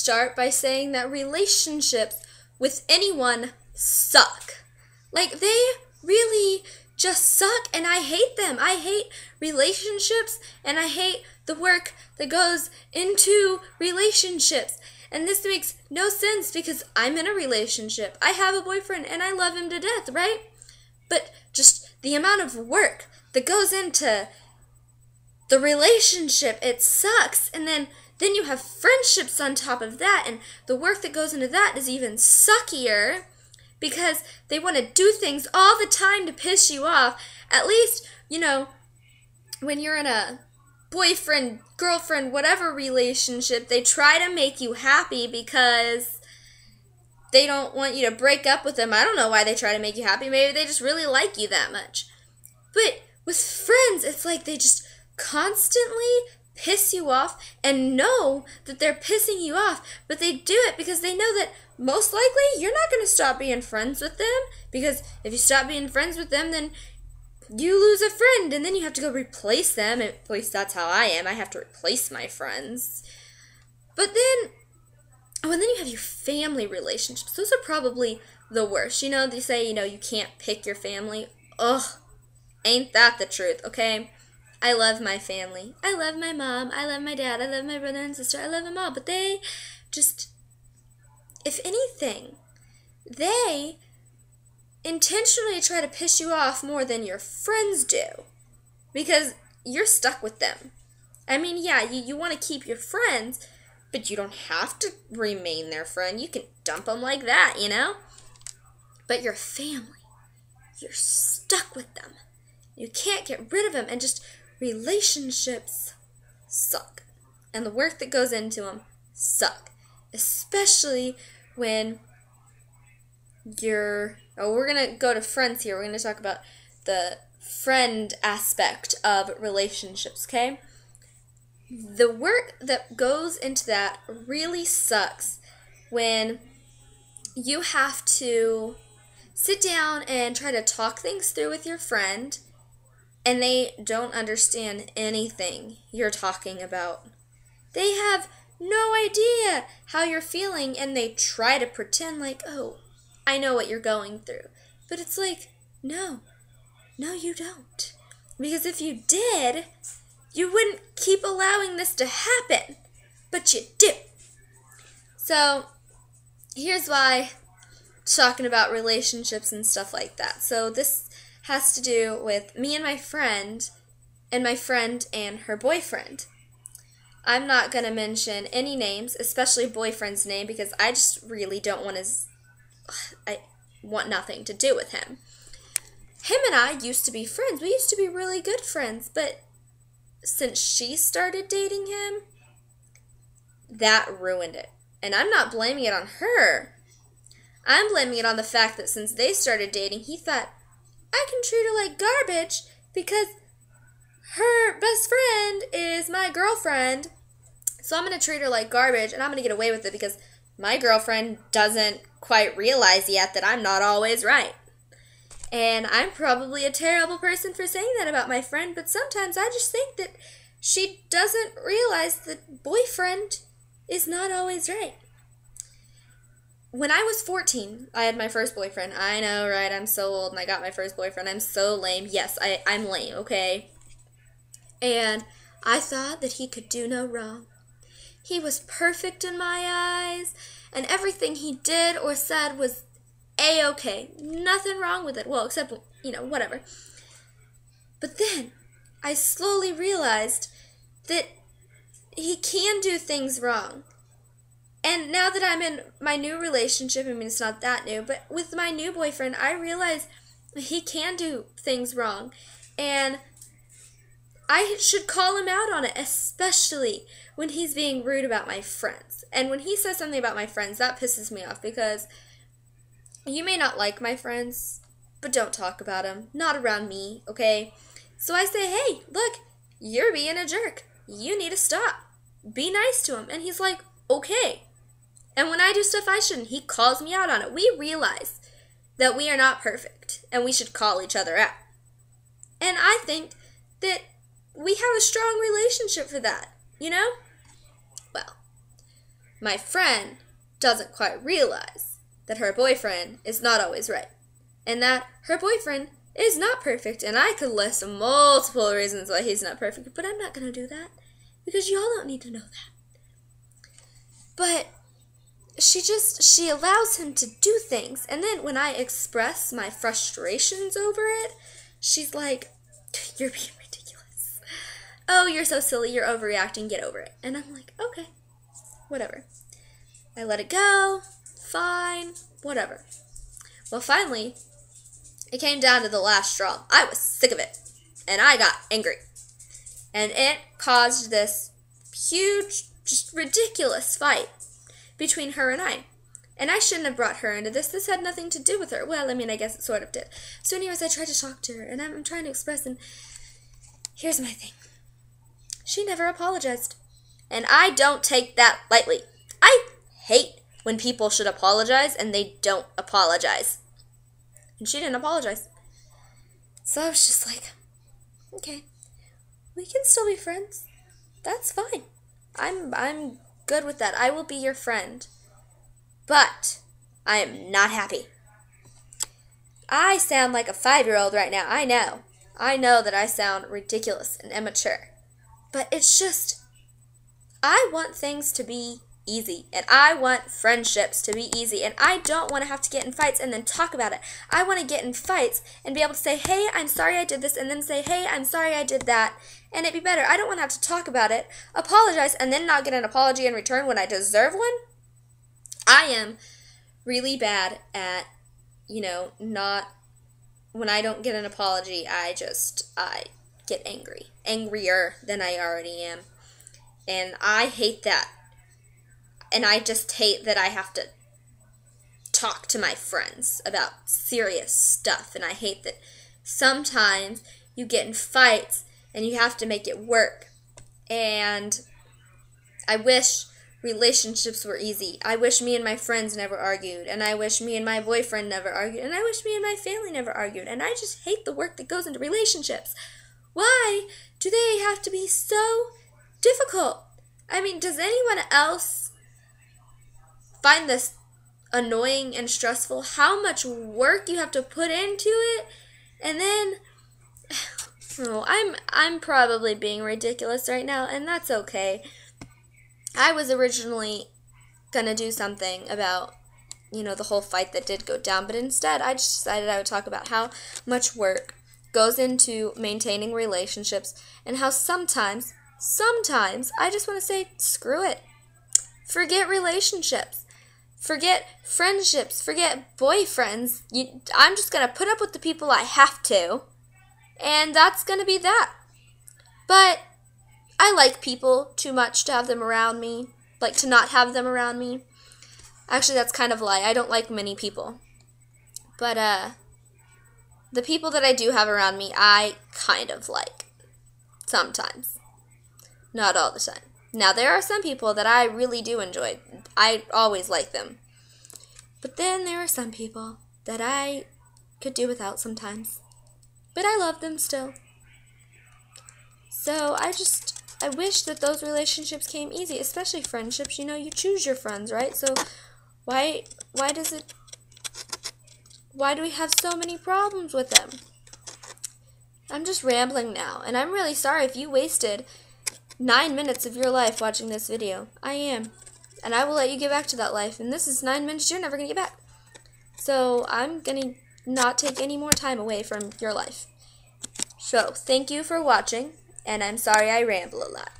start by saying that relationships with anyone suck. Like, they really just suck, and I hate them. I hate relationships, and I hate the work that goes into relationships. And this makes no sense because I'm in a relationship. I have a boyfriend, and I love him to death, right? But just the amount of work that goes into the relationship, it sucks. And then you have friendships on top of that, and the work that goes into that is even suckier because they want to do things all the time to piss you off. At least, when you're in a boyfriend, girlfriend, whatever relationship, they try to make you happy because they don't want you to break up with them. I don't know why they try to make you happy. Maybe they just really like you that much. But with friends, it's like they just constantly piss you off and know that they're pissing you off, but they do it because they know that most likely you're not going to stop being friends with them, because if you stop being friends with them, then you lose a friend, and then you have to go replace them. At least that's how I am. I have to replace my friends. But then, and then you have your family relationships. Those are probably the worst. They say, you can't pick your family. Ugh, ain't that the truth, okay? I love my family. I love my mom. I love my dad. I love my brother and sister. I love them all. But they just, if anything, they intentionally try to piss you off more than your friends do, because you're stuck with them. I mean, yeah, you want to keep your friends, but you don't have to remain their friend. You can dump them like that, But your family, you're stuck with them. You can't get rid of them, and just relationships suck. And the work that goes into them suck. Especially when we're going to go to friends here. We're going to talk about the friend aspect of relationships, okay? The work that goes into that really sucks when you have to sit down and try to talk things through with your friend, and they don't understand anything you're talking about. They have no idea how you're feeling, and they try to pretend like, oh, I know what you're going through. But it's like, no, you don't. Because if you did, you wouldn't keep allowing this to happen. But you do. So, here's why talking about relationships and stuff like that. So, this has to do with me and my friend and her boyfriend. I'm not going to mention any names, especially boyfriend's name, because I just really don't want I want nothing to do with him. Him and I used to be friends. We used to be really good friends, but since she started dating him, that ruined it. And I'm not blaming it on her. I'm blaming it on the fact that since they started dating, he thought, I can treat her like garbage because her best friend is my girlfriend, so I'm going to treat her like garbage, and I'm going to get away with it because my girlfriend doesn't quite realize yet that I'm not always right. And I'm probably a terrible person for saying that about my friend, but sometimes I just think that she doesn't realize that boyfriend is not always right. When I was 14, I had my first boyfriend. I know, right? I'm so old and I got my first boyfriend. I'm so lame. Yes, I'm lame, okay? And I thought that he could do no wrong. He was perfect in my eyes, and everything he did or said was A-okay. Nothing wrong with it. Well, except, whatever. But then I slowly realized that he can do things wrong. And now that I'm in my new relationship, I mean, it's not that new, but with my new boyfriend, I realize he can do things wrong. And I should call him out on it, especially when he's being rude about my friends. And when he says something about my friends, that pisses me off because you may not like my friends, but don't talk about them. Not around me, okay? So I say, hey, look, you're being a jerk. You need to stop. Be nice to him. And he's like, okay. And when I do stuff I shouldn't, he calls me out on it. We realize that we are not perfect, and we should call each other out. And I think that we have a strong relationship for that, Well, my friend doesn't quite realize that her boyfriend is not always right, and that her boyfriend is not perfect, and I could list multiple reasons why he's not perfect, but I'm not going to do that, because y'all don't need to know that. But she allows him to do things, and then when I express my frustrations over it, she's like, you're being ridiculous. Oh, you're so silly, you're overreacting, get over it. And I'm like, okay, whatever. I let it go, fine, whatever. Well, finally, it came down to the last straw. I was sick of it, and I got angry. And it caused this huge, just ridiculous fight between her and I. And I shouldn't have brought her into this. This had nothing to do with her. Well, I mean, I guess it sort of did. So anyways, I tried to talk to her, and I'm trying to express, and here's my thing. She never apologized. And I don't take that lightly. I hate when people should apologize and they don't apologize. And she didn't apologize. So I was just like, okay, we can still be friends. That's fine. I'm good with that. I will be your friend. But I am not happy. I sound like a 5-year-old right now. I know. I know that I sound ridiculous and immature. But it's just, I want things to be easy. And I want friendships to be easy. And I don't want to have to get in fights and then talk about it. I want to get in fights and be able to say, hey, I'm sorry I did this. And then say, hey, I'm sorry I did that. And it'd be better. I don't want to have to talk about it, apologize, and then not get an apology in return when I deserve one. I am really bad at, not, when I don't get an apology, I get angry. Angrier than I already am. And I hate that. And I just hate that I have to talk to my friends about serious stuff. And I hate that sometimes you get in fights and you have to make it work. And I wish relationships were easy. I wish me and my friends never argued. And I wish me and my boyfriend never argued. And I wish me and my family never argued. And I just hate the work that goes into relationships. Why do they have to be so difficult? I mean, does anyone else find this annoying and stressful? How much work you have to put into it? And then, I'm probably being ridiculous right now, and that's okay. I was originally gonna do something about, the whole fight that did go down, but instead I just decided I would talk about how much work goes into maintaining relationships and how sometimes I just want to say, screw it. Forget relationships. Forget friendships. Forget boyfriends. I'm just going to put up with the people I have to, and that's going to be that. But I like people too much to have them around me, like to not have them around me. Actually, that's kind of a lie. I don't like many people. But the people that I do have around me, I kind of like. Sometimes. Not all the time. Now, there are some people that I really do enjoy. I always like them. But then there are some people that I could do without sometimes. But I love them still. So I wish that those relationships came easy, especially friendships. You choose your friends, right? So why do we have so many problems with them? I'm just rambling now, and I'm really sorry if you wasted 9 minutes of your life watching this video. I am. And I will let you get back to that life. And this is 9 minutes you're never going to get back. So I'm going to not take any more time away from your life. So thank you for watching. And I'm sorry I ramble a lot.